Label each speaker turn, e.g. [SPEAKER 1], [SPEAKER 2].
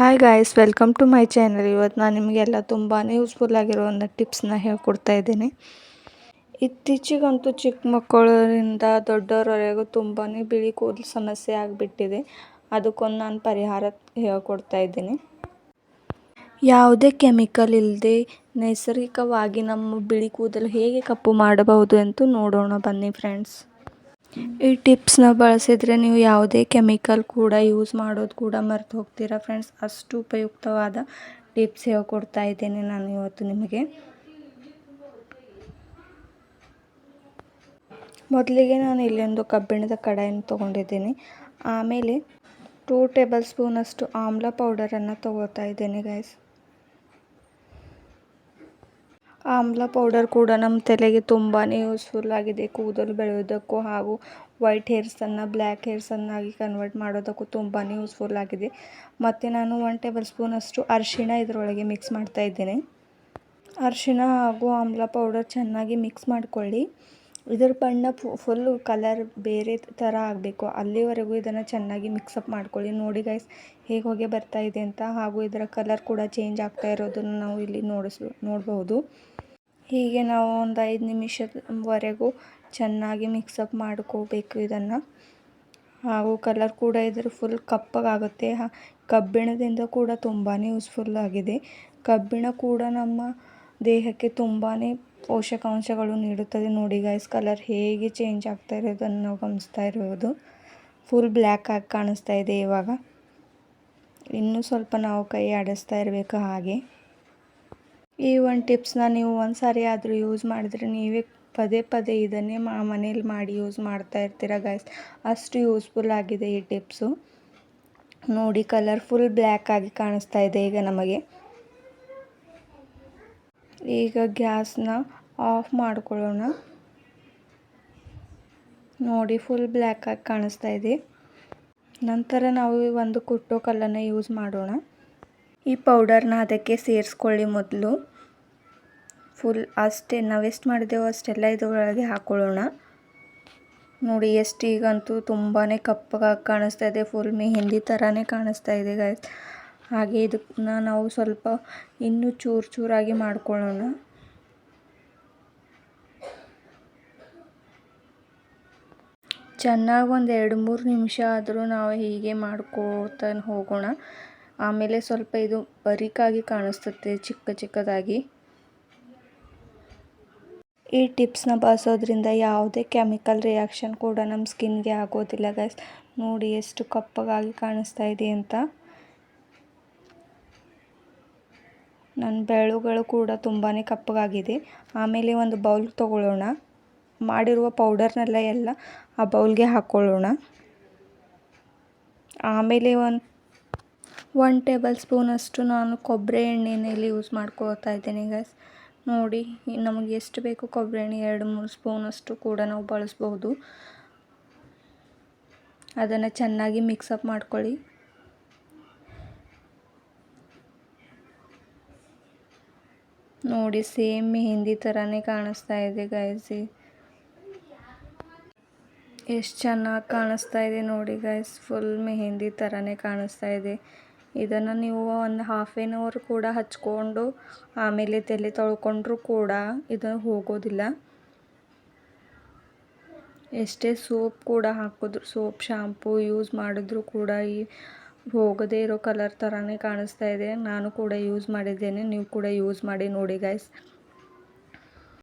[SPEAKER 1] Hi guys, welcome to my channel. ಇವತ್ತು ನಾನು ನಿಮಗೆಲ್ಲ ತುಂಬಾ ಯೂಸ್ಫುಲ್ ಆಗಿರೋ ಒಂದು ಟಿಪ್ಸ್ನ ಹೇಳ್ಕೊಡ್ತಾ ಇದ್ದೀನಿ. ಇತ್ತೀಚೆಗಂತೂ ಚಿಕ್ಕ ಮಕ್ಕಳಿಂದ ದೊಡ್ಡವರವರೆಗೂ ತುಂಬಾ ಬಿಳಿ ಕೂದಲು ಸಮಸ್ಯೆ ಆಗಿಬಿಟ್ಟಿದೆ. ಅದಕ್ಕೊಂದು ನಾನು ಪರಿಹಾರ ಹೇಳ್ಕೊಡ್ತಾ ಇದ್ದೀನಿ. ಯಾವುದೇ ಕೆಮಿಕಲ್ ಇಲ್ಲದೆ ನೈಸರ್ಗಿಕವಾಗಿ ನಮ್ಮ ಬಿಳಿ ಕೂದಲು ಹೇಗೆ ಕಪ್ಪು ಮಾಡಬಹುದು ಅಂತ ನೋಡೋಣ ಬನ್ನಿ ಫ್ರೆಂಡ್ಸ್. ಈ ಟಿಪ್ಸ್ನ ಬಳಸಿದರೆ ನೀವು ಯಾವುದೇ ಕೆಮಿಕಲ್ ಕೂಡ ಯೂಸ್ ಮಾಡೋದು ಕೂಡ ಮರೆತು ಹೋಗ್ತೀರಾ ಫ್ರೆಂಡ್ಸ್. ಅಷ್ಟು ಉಪಯುಕ್ತವಾದ ಟಿಪ್ಸ್ ಹೇಳ್ಕೊಡ್ತಾ ಇದ್ದೀನಿ ನಾನು ಇವತ್ತು ನಿಮಗೆ. ಮೊದಲಿಗೆ ನಾನು ಇಲ್ಲೊಂದು ಕಬ್ಬಿಣದ ಕಡಾಯನ್ನು ತೊಗೊಂಡಿದ್ದೀನಿ. ಆಮೇಲೆ 2 ಟೇಬಲ್ ಸ್ಪೂನಷ್ಟು ಆಮ್ಲ ಪೌಡರನ್ನು ತೊಗೊಳ್ತಾ ಇದ್ದೀನಿ ಗೈಸ್. ಆಮ್ಲ ಪೌಡರ್ ಕೂಡ ನಮ್ಮ ತಲೆಗೆ ತುಂಬಾ ಯೂಸ್ಫುಲ್ ಆಗಿದೆ. ಕೂದಲು ಬೆಳೆಯೋದಕ್ಕೂ ಹಾಗೂ ವೈಟ್ ಹೇರ್ಸನ್ನು ಬ್ಲ್ಯಾಕ್ ಹೇರ್ಸನ್ನಾಗಿ ಕನ್ವರ್ಟ್ ಮಾಡೋದಕ್ಕೂ ತುಂಬಾ ಯೂಸ್ಫುಲ್ ಆಗಿದೆ. ಮತ್ತು ನಾನು 1 ಟೇಬಲ್ ಸ್ಪೂನಷ್ಟು ಅರಿಶಿಣ ಇದರೊಳಗೆ ಮಿಕ್ಸ್ ಮಾಡ್ತಾ ಇದ್ದೇನೆ. ಅರಿಶಿಣ ಹಾಗೂ ಆಮ್ಲ ಪೌಡರ್ ಚೆನ್ನಾಗಿ ಮಿಕ್ಸ್ ಮಾಡಿಕೊಳ್ಳಿ. ಇದರ ಬಣ್ಣ ಫುಲ್ಲು ಕಲರ್ ಬೇರೆ ಥರ ಆಗಬೇಕು, ಅಲ್ಲಿವರೆಗೂ ಇದನ್ನು ಚೆನ್ನಾಗಿ ಮಿಕ್ಸಪ್ ಮಾಡ್ಕೊಳ್ಳಿ. ನೋಡಿ ಗೈಸ್ ಹೇಗೆ ಹೊಗೆ ಬರ್ತಾ ಇದೆ ಅಂತ, ಹಾಗೂ ಇದರ ಕಲರ್ ಕೂಡ ಚೇಂಜ್ ಆಗ್ತಾ ಇರೋದನ್ನು ನಾವು ಇಲ್ಲಿ ನೋಡಬಹುದು. ಹೀಗೆ ನಾವು ಒಂದು 5 ನಿಮಿಷದವರೆಗೂ ಚೆನ್ನಾಗಿ ಮಿಕ್ಸಪ್ ಮಾಡ್ಕೋಬೇಕು ಇದನ್ನು. ಹಾಗೂ ಕಲರ್ ಕೂಡ ಇದರ ಫುಲ್ ಕಪ್ಪಗಾಗುತ್ತೆ. ಕಬ್ಬಿಣದಿಂದ ಕೂಡ ತುಂಬಾ ಯೂಸ್ಫುಲ್ ಆಗಿದೆ. ಕಬ್ಬಿಣ ಕೂಡ ನಮ್ಮ ದೇಹಕ್ಕೆ ತುಂಬಾ ಪೋಷಕಾಂಶಗಳು ನೀಡುತ್ತದೆ. ನೋಡಿ ಗೈಸ್ ಕಲರ್ ಹೇಗೆ ಚೇಂಜ್ ಆಗ್ತಾ ಇರೋದನ್ನು ನಾವು ಗಮನಿಸ್ತಾ ಇರೋದು. ಫುಲ್ ಬ್ಲ್ಯಾಕ್ ಆಗಿ ಕಾಣಿಸ್ತಾ ಇದೆ ಇವಾಗ. ಇನ್ನೂ ಸ್ವಲ್ಪ ನಾವು ಕೈ ಆಡಿಸ್ತಾ ಇರಬೇಕು ಹಾಗೆ. ಈ ಒಂದು ಟಿಪ್ಸ್ನ ನೀವು ಒಂದು ಸಾರಿ ಆದರೂ ಯೂಸ್ ಮಾಡಿದ್ರೆ ನೀವೇ ಪದೇ ಪದೇ ಇದನ್ನೇ ಮನೇಲಿ ಮಾಡಿ ಯೂಸ್ ಮಾಡ್ತಾ ಇರ್ತೀರ ಗೈಸ್. ಅಷ್ಟು ಯೂಸ್ಫುಲ್ ಆಗಿದೆ ಈ ಟಿಪ್ಸು. ನೋಡಿ ಕಲರ್ ಫುಲ್ ಬ್ಲ್ಯಾಕ್ ಆಗಿ ಕಾಣಿಸ್ತಾ ಇದೆ ಈಗ ನಮಗೆ. ಈಗ ಗ್ಯಾಸ್ನ ಆಫ್ ಮಾಡ್ಕೊಳ್ಳೋಣ. ನೋಡಿ ಫುಲ್ ಬ್ಲ್ಯಾಕ್ ಆಗಿ ಕಾಣಿಸ್ತಾ ಇದೆ. ನಂತರ ನಾವು ಒಂದು ಕುಟ್ಟೋ ಕಲ್ಲನ್ನು ಯೂಸ್ ಮಾಡೋಣ. ಈ ಪೌಡರ್ನ ಅದಕ್ಕೆ ಸೇರಿಸ್ಕೊಳ್ಳಿ ಮೊದಲು. ಫುಲ್ ಅಷ್ಟೇ ನಾವೆಷ್ಟು ಮಾಡಿದೆವೋ ಅಷ್ಟೆಲ್ಲ ಇದರೊಳಗೆ ಹಾಕ್ಕೊಳ್ಳೋಣ. ನೋಡಿ ಎಷ್ಟು ಈಗಂತೂ ತುಂಬಾ ಕಪ್ಪಗಾಗಿ ಕಾಣಿಸ್ತಾ ಇದೆ. ಫುಲ್ ಮೆಹಂದಿ ಥರನೇ ಕಾಣಿಸ್ತಾ ಇದೆ ಗೈಸ್. ಹಾಗೆ ಇದನ್ನ ನಾವು ಸ್ವಲ್ಪ ಇನ್ನೂ ಚೂರಾಗಿ ಮಾಡ್ಕೊಳ್ಳೋಣ. ಚೆನ್ನಾಗಿ ಒಂದು 2-3 ನಿಮಿಷ ಆದರೂ ನಾವು ಹೀಗೆ ಮಾಡ್ಕೋತಾ ಹೋಗೋಣ. ಆಮೇಲೆ ಸ್ವಲ್ಪ ಇದು ಬರೀಕಾಗಿ ಕಾಣಿಸ್ತದೆ ಚಿಕ್ಕದಾಗಿ. ಈ ಟಿಪ್ಸ್ನ ಬಳಸೋದ್ರಿಂದ ಯಾವುದೇ ಕೆಮಿಕಲ್ ರಿಯಾಕ್ಷನ್ ಕೂಡ ನಮ್ಮ ಸ್ಕಿನ್ಗೆ ಆಗೋದಿಲ್ಲ ಗೈಸ್. ನೋಡಿ ಎಷ್ಟು ಕಪ್ಪಗಾಗಿ ಕಾಣಿಸ್ತಾ ಇದೆ ಅಂತ. ನನ್ನ ಬೆರಳುಗಳು ಕೂಡ ತುಂಬಾ ಕಪ್ಪಗಾಗಿದೆ. ಆಮೇಲೆ ಒಂದು ಬೌಲ್ ತೊಗೊಳ್ಳೋಣ. ಮಾಡಿರುವ ಪೌಡರ್ನೆಲ್ಲ ಆ ಬೌಲ್ಗೆ ಹಾಕ್ಕೊಳ್ಳೋಣ. ಆಮೇಲೆ 1 ಟೇಬಲ್ ಸ್ಪೂನಷ್ಟು ನಾನು ಕೊಬ್ಬರಿ ಎಣ್ಣೆಯಲ್ಲಿ ಯೂಸ್ ಮಾಡ್ಕೊಳ್ತಾ ಇದ್ದೀನಿ ಗೈಸ್. ನೋಡಿ ನಮಗೆ ಎಷ್ಟು ಬೇಕು ಕೊಬ್ಬರಿ ಎಣ್ಣೆ 2-3 ಸ್ಪೂನಷ್ಟು ಕೂಡ ನಾವು ಬಳಸ್ಬೋದು. ಅದನ್ನು ಚೆನ್ನಾಗಿ ಮಿಕ್ಸಪ್ ಮಾಡ್ಕೊಳ್ಳಿ. ನೋಡಿ ಸೇಮ್ ಮೆಹಂದಿ ಥರನೇ ಕಾಣಿಸ್ತಾ ಇದೆ ಗೈಸ್. ಎಷ್ಟು ಚೆನ್ನಾಗಿ ಕಾಣಿಸ್ತಾ ಇದೆ ನೋಡಿ ಗೈಸ್. ಫುಲ್ ಮೆಹಂದಿ ಥರನೇ ಕಾಣಿಸ್ತಾ ಇದೆ. ಇದನ್ನು ನೀವು ಒಂದು 1/2 hour ಕೂಡ ಹಚ್ಕೊಂಡು ಆಮೇಲೆ ತಲೆ ತೊಳ್ಕೊಂಡ್ರೂ ಕೂಡ ಇದು ಹೋಗೋದಿಲ್ಲ. ಎಷ್ಟೇ ಸೋಪ್ ಕೂಡ ಹಾಕಿದ್ರು, ಸೋಪ್ ಶಾಂಪೂ ಯೂಸ್ ಮಾಡಿದ್ರೂ ಕೂಡ ಈ ಹೋಗದೇ ಇರೋ ಕಲರ್ ಥರನೇ ಕಾಣಿಸ್ತಾ ಇದೆ. ನಾನು ಕೂಡ ಯೂಸ್ ಮಾಡಿದ್ದೇನೆ, ನೀವು ಕೂಡ ಯೂಸ್ ಮಾಡಿ ನೋಡಿ ಗೈಸ್.